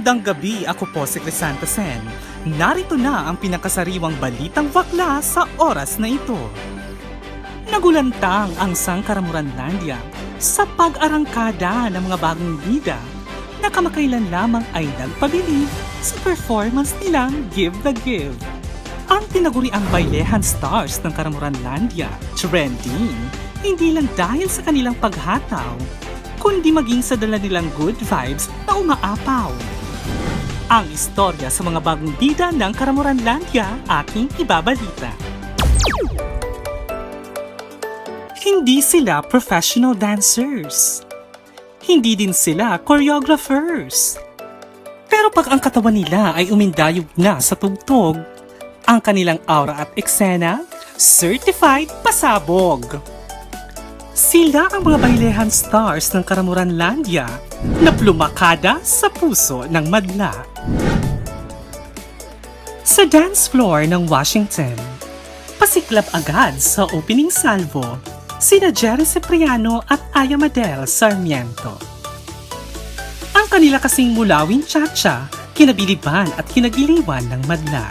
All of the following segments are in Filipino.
Magandang gabi, ako po si Crisanta Sen. Narito na ang pinakasariwang balitang bakla sa oras na ito. Nagulantang ang Sangkaramuranlandia sa pag-arangkada ng mga bagong bida na kamakailan lamang ay nagpabilib sa performance nilang Give the Give. Ang tinaguriang Bailehan Stars ng Karamuranlandia, trending, hindi lang dahil sa kanilang paghataw, kundi maging sa dala nilang good vibes na umaapaw. Ang istorya sa mga bagong bida ng Karamuranlandia aking ibabalita. Hindi sila professional dancers. Hindi din sila choreographers. Pero pag ang katawan nila ay umindayog na sa tugtog, ang kanilang aura at eksena, certified pasabog. Sila ang mga Bailehan Stars ng Karamuranlandia na plumakada sa puso ng madla. Sa dance floor ng Washington, pasiklab agad sa opening salvo sina Jerry Cipriano at Aya Madel Sarmiento. Ang kanila kasing mulawing cha-cha, kinabiliban at kinagiliwan ng madla.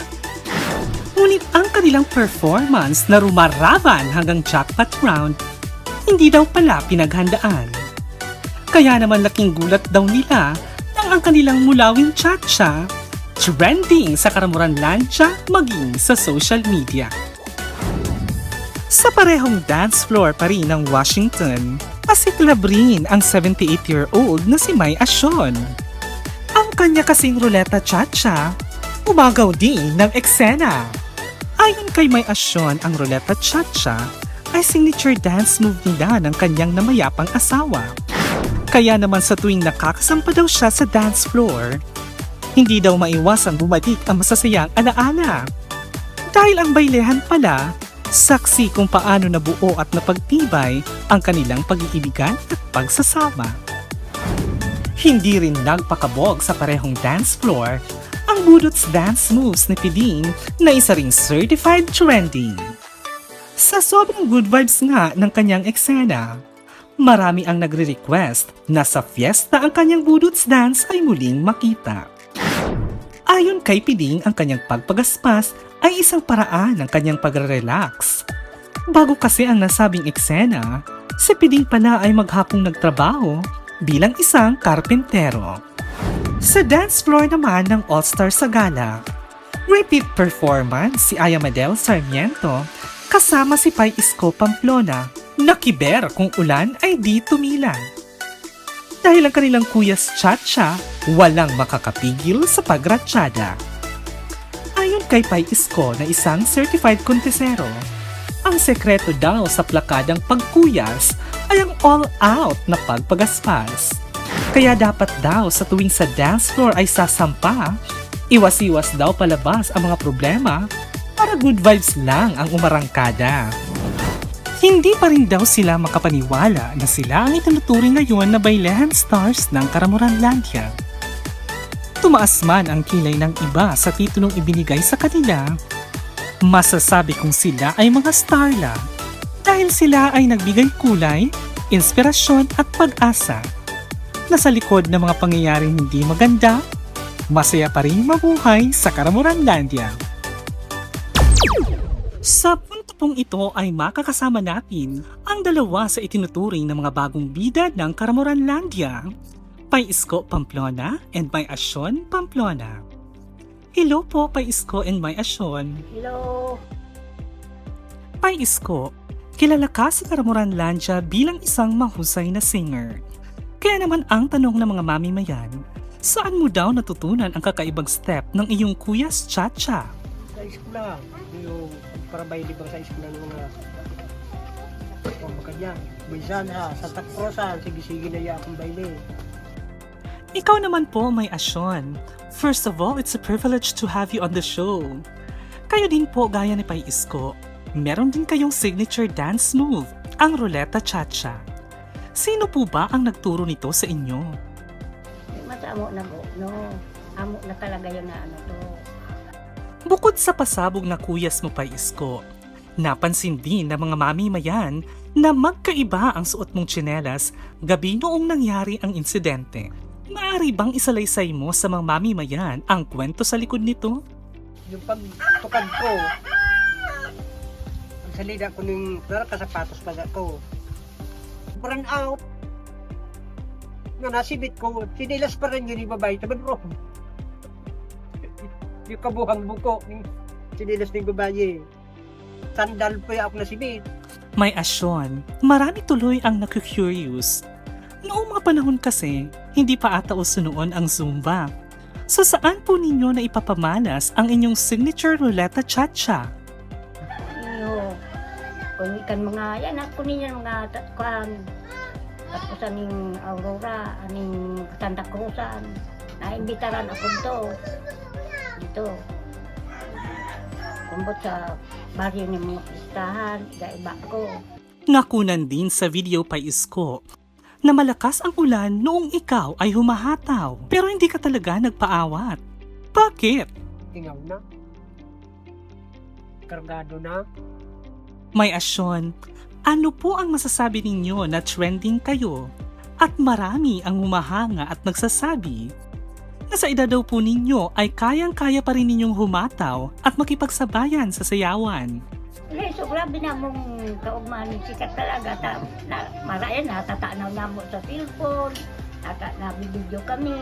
Ngunit ang kanilang performance na rumaraban hanggang jackpot round hindi daw pala pinaghandaan. Kaya naman laking gulat daw nila nang ang kanilang mulawing cha-cha trending sa Karamuranlandia maging sa social media. Sa parehong dance floor pa rin ng Washington, pasiklab rin ang 78-year-old na si May Asyon. Ang kanya kasing ruleta cha-cha, umagaw din ng eksena. Ayon kay May Asyon, ang ruleta cha-cha ay signature dance move nila ng kanyang namayapang asawa. Kaya naman sa tuwing nakakasampa daw siya sa dance floor, hindi daw maiwasang bumalik ang masasayang alaala. Dahil ang bailehan pala, saksi kung paano nabuo at napagtibay ang kanilang pag-iibigan at pagsasama. Hindi rin nagpakabog sa parehong dance floor ang budots dance moves ni Piding na isa ring certified trending. Sa sobrang good vibes nga ng kanyang eksena, marami ang nagre-request na sa fiesta ang kanyang budots dance ay muling makita. Ayon kay Piding, ang kanyang pagpagaspas ay isang paraan ng kanyang pagre-relax. Bago kasi ang nasabing eksena, si Piding pala ay maghapong nagtrabaho bilang isang karpentero. Sa dance floor naman ng All-Star sa gala, repeat performance si Aya Madel Sarmiento kasama si Pai Isko Pamplona, nakiber kung ulan ay di tumilan. Dahil ang kanilang kuyas cha-cha, walang makakapigil sa pagratsyada. Ayon kay Pai Isko na isang certified kontesero, ang sekreto daw sa plakadang pagkuyas ay ang all-out na pagpagaspas. Kaya dapat daw sa tuwing sa dance floor ay sasampa, iwas-iwas daw palabas ang mga problema para good vibes lang ang umarangkada. Hindi pa rin daw sila makapaniwala na sila ang itinuturing ngayon na Bailehan Stars ng Karamuranlandia. Tumaas man ang kilay ng iba sa titulong ibinigay sa kanila, masasabi kong sila ay mga starla dahil sila ay nagbigay kulay, inspirasyon at pag-asa na sa likod ng mga pangyayaring hindi maganda, masaya pa rin mabuhay sa Karamuranlandia. Sa punto pong ito ay makakasama natin ang dalawa sa itinuturing ng mga bagong bida ng Karamuranlandia, Pai Isko Pamplona and May Asyon Pamplona. Hello po, Pai Isko and May Asyon. Hello! Pai Isko, kilala ka sa Karamuranlandia bilang isang mahusay na singer. Kaya naman ang tanong ng mga mamamayan, saan mo daw natutunan ang kakaibang step ng iyong kuyas cha-cha? Sa eskwela, yung para baili ba sa eskwela ng mga pagkakanya. Minsan sa takprosan, sige-sige na yakong baili. Ikaw naman po, May Asyon. First of all, it's a privilege to have you on the show. Kayo din po, gaya ni Pai Isko, meron din kayong signature dance move, ang Ruleta Cha-Cha. Sino po ba ang nagturo nito sa inyo? Matamo na po, no? Amo na talaga yung ano to. Bukod sa pasabog na kuyas mo, Pai Isko, napansin din ng mga mamimayan na magkaiba ang suot mong tsinelas gabi noong nangyari ang insidente. Maaari bang isalaysay mo sa mga mamamayan ang kwento sa likod nito? Yung pagtukad ko, ang salida ko ng kasapatos pag ako. Burn out. Na nasibit ko, sinilas pa rin yun yung babae. Taban ro. Yung kabuhang buko, yung sinilas ng babae. Sandal pa ako nasibit. May asyon, marami tuloy ang naku-curious. Noong mga panahon kasi, hindi pa ata uso noon ang Zumba. So saan po ninyo na ipapamalas ang inyong signature Ruleta Cha-Cha? Iyo, kung ikan mga, yan, kunin niya mga tatkuhan. Tapos aning Aurora, aning Santa Cruzan. Naimbitaran ako dito. Kumbot sa baryo ng mga pistahan, gaiba ko. Nakunan din sa video pa isko na malakas ang ulan noong ikaw ay humahataw pero hindi ka talaga nagpaawat. Bakit? Tingaw na. Kargado na. May asyon, ano po ang masasabi ninyo na trending kayo at marami ang humahanga at nagsasabi na sa edad daw po ninyo ay kayang-kaya pa rin ninyong humataw at makipagsabayan sa sayawan? So, grabe na mong kaugman sikat talaga. Marayan na, tatanaw na mo sa cellphone, nabibidyo kami.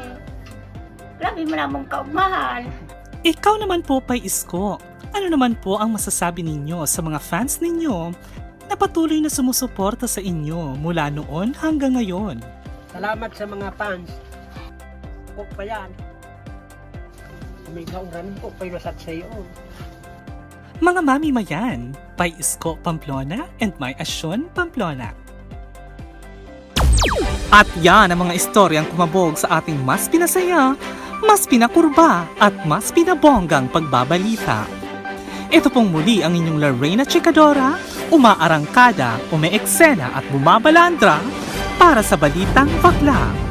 Grabe mo na mong kaugmahan. Ikaw naman po, Pai Isko, ano naman po ang masasabi ninyo sa mga fans ninyo na patuloy na sumusuporta sa inyo mula noon hanggang ngayon? Salamat sa mga fans. Kung pa yan. May gauran po pa yung nasat sa iyo. Mga mami mayan, Pai Isko Pamplona and May Asyon Pamplona. At yan ang mga istoryang kumabog sa ating mas pinasaya, mas pinakurba at mas pinabonggang pagbabalita. Ito pong muli ang inyong Lorena Chicadora, umaarangkada, umeeksena at bumabalandra para sa Balitang Bakla.